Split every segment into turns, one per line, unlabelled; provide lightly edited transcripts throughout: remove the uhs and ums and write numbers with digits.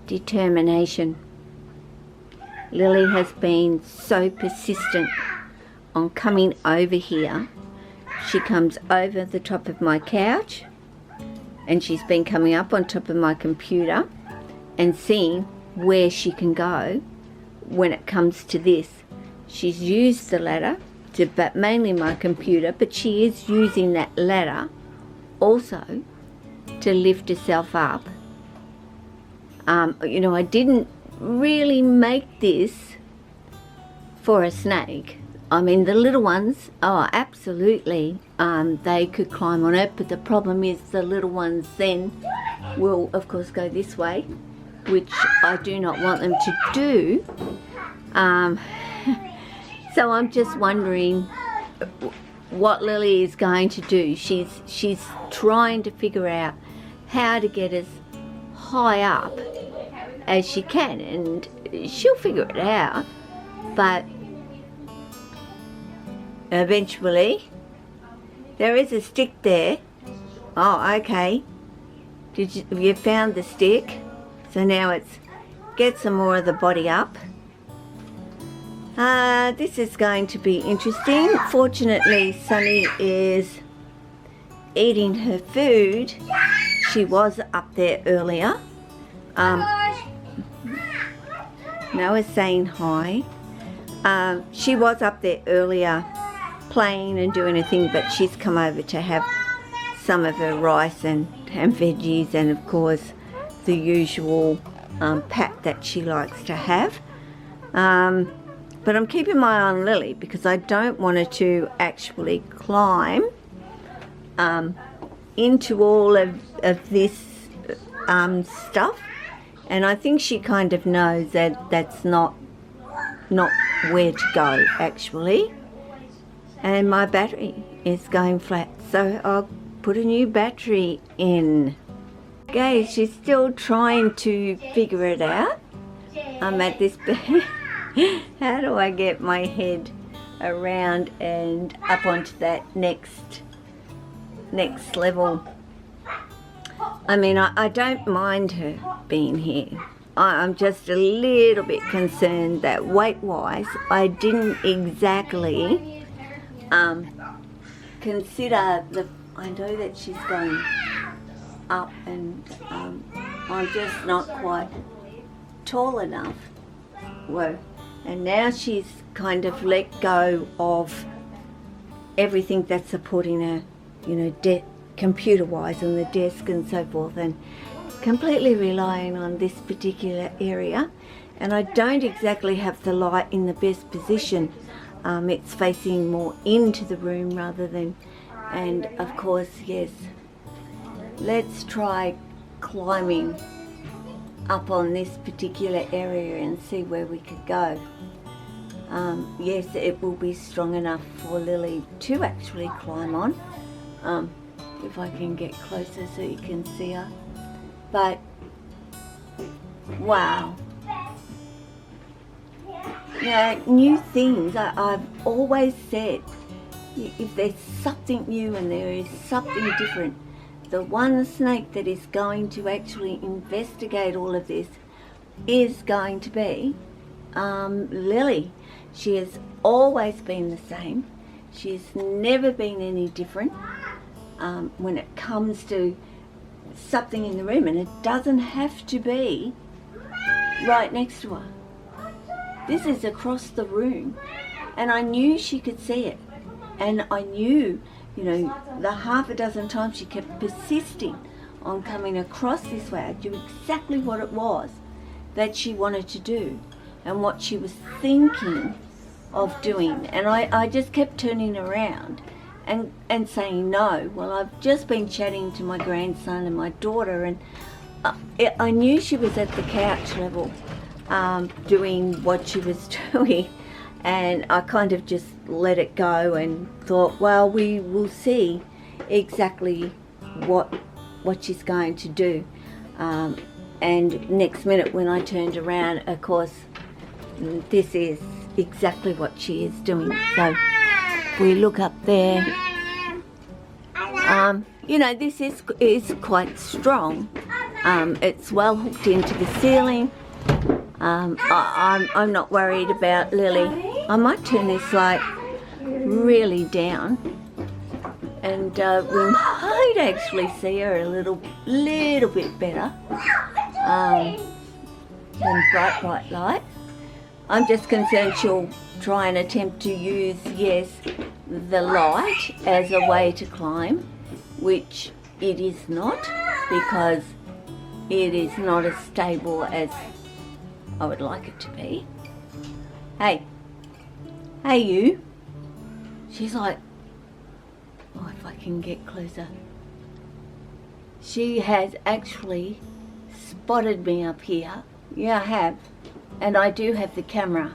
Determination. Lily has been so persistent on coming over here. She comes over the top of my couch, and she's been coming up on top of my computer and seeing where she can go when it comes to this. She's used the ladder but mainly my computer, but she is using that ladder also to lift herself up. You know, I didn't really make this for a snake. I mean, the little ones, oh, absolutely, they could climb on it, but the problem is the little ones then will, of course, go this way, which I do not want them to do. So I'm just wondering what Lily is going to do. She's trying to figure out how to get as high up as she can, and she'll figure it out, but eventually there is a stick there. Oh, okay, have you found the stick? So now it's get some more of the body up. This is going to be interesting. Fortunately, Sunny is eating her food. She was up there earlier. Noah's saying hi. She was up there earlier playing and doing a thing, but she's come over to have some of her rice and veggies, and of course the usual pat that she likes to have. But I'm keeping my eye on Lily because I don't want her to actually climb into all of this stuff, and I think she kind of knows that that's not where to go actually. And my battery is going flat, so I'll put a new battery in. Okay, she's still trying to figure it out. I'm at this how do I get my head around and up onto that next level? I mean, I don't mind her being here. I'm just a little bit concerned that weight-wise, I didn't exactly consider I know that she's going up, and I'm just not quite tall enough. Whoa. And now she's kind of let go of everything that's supporting her, you know, computer-wise on the desk and so forth, and completely relying on this particular area. And I don't exactly have the light in the best position. It's facing more into the room rather than, and of course, yes, let's try climbing up on this particular area and see where we could go. Yes, it will be strong enough for Lily to actually climb on. If I can get closer so you can see her. But wow, yeah, new things. I've always said, if there's something new and there is something different, the one snake that is going to actually investigate all of this is going to be Lily. She has always been the same. She's never been any different when it comes to something in the room, and it doesn't have to be right next to her. This is across the room, and I knew she could see it, and I knew, you know, the half a dozen times she kept persisting on coming across this way. I knew exactly what it was that she wanted to do and what she was thinking of doing, and I just kept turning around and saying no. Well, I've just been chatting to my grandson and my daughter, and I knew she was at the couch level doing what she was doing, and I kind of just let it go and thought, well, we will see exactly what she's going to do. And next minute when I turned around, of course, this is exactly what she is doing. So if we look up there, you know, this is quite strong. It's well hooked into the ceiling. I'm not worried about Lily. I might turn this light really down, and we might actually see her a little bit better than bright light. I'm just concerned she'll try and attempt to use, yes, the light as a way to climb, which it is not, because it is not as stable as I would like it to be. Hey you. She's like, oh, if I can get closer. She has actually spotted me up here. Yeah, I have. And I do have the camera.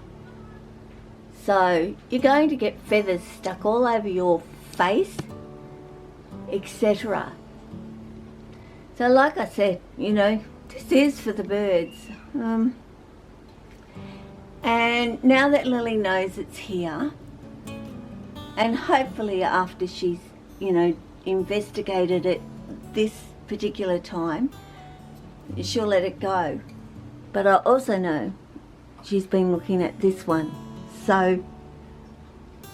So you're going to get feathers stuck all over your face, etc. So like I said, you know, this is for the birds. And now that Lily knows it's here, and hopefully after she's, you know, investigated it this particular time, she'll let it go. But I also know she's been looking at this one. So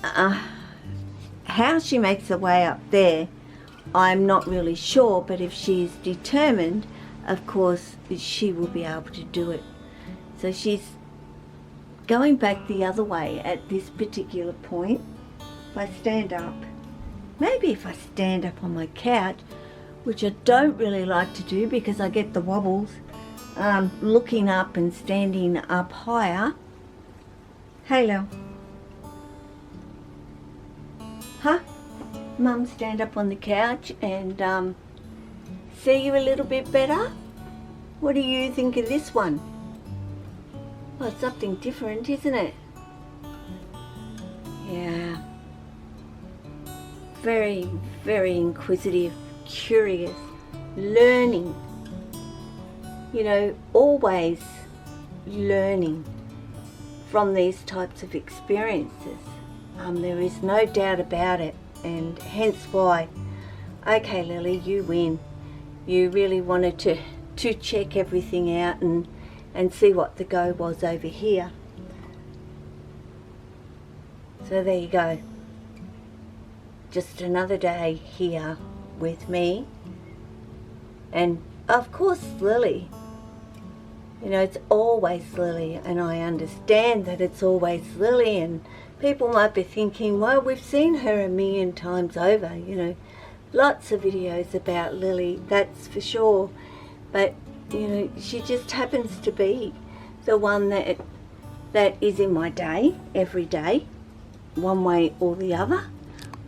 how she makes her way up there, I'm not really sure, but if she's determined, of course she will be able to do it. So she's going back the other way at this particular point. If I stand up, maybe if I stand up on my couch, which I don't really like to do because I get the wobbles, looking up and standing up higher. Hello. Huh? Mum, stand up on the couch and see you a little bit better? What do you think of this one? Well, it's something different, isn't it? Yeah. Very, very inquisitive, curious, learning. You know, always learning from these types of experiences. There is no doubt about it, and hence why, okay Lily, you win. You really wanted to check everything out and see what the go was over here. So there you go. Just another day here with me, and of course Lily. You know, it's always Lily, and I understand that it's always Lily, and people might be thinking, well, we've seen her a million times over, you know, lots of videos about Lily, that's for sure, but you know, she just happens to be the one that is in my day, every day, one way or the other,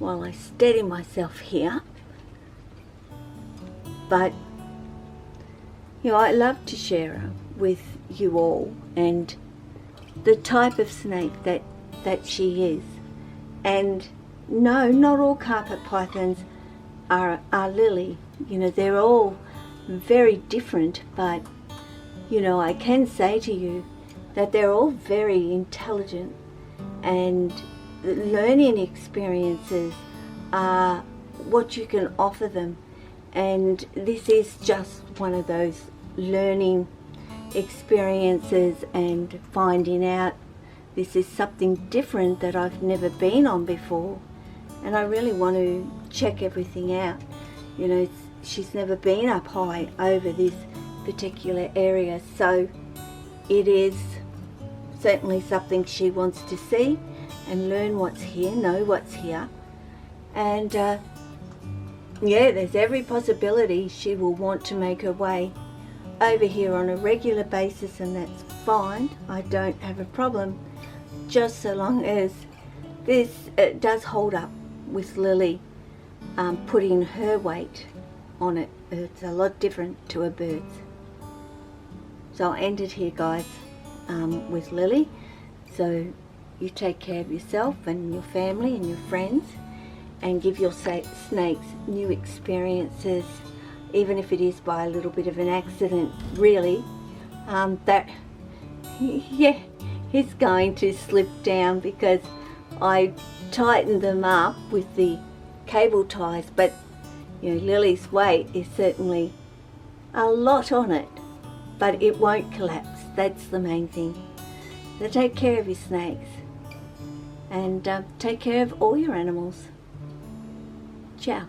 while I steady myself here. But you know, I love to share her with you all, and the type of snake that she is. And no, not all carpet pythons are Lily. You know, they're all very different, but you know, I can say to you that they're all very intelligent, and learning experiences are what you can offer them, and this is just one of those learning experiences and finding out this is something different that I've never been on before, and I really want to check everything out. You know, she's never been up high over this particular area, so it is certainly something she wants to see and learn what's here, know what's here, and yeah, there's every possibility she will want to make her way over here on a regular basis, and that's fine. I don't have a problem, just so long as this does hold up with Lily putting her weight on it. It's a lot different to a bird's. So I'll end it here, guys, with Lily. So you take care of yourself and your family and your friends, and give your snakes new experiences even if it is by a little bit of an accident, really, that, yeah, he's going to slip down because I tightened them up with the cable ties, but you know, Lily's weight is certainly a lot on it, but it won't collapse. That's the main thing. So take care of your snakes, and take care of all your animals. Ciao.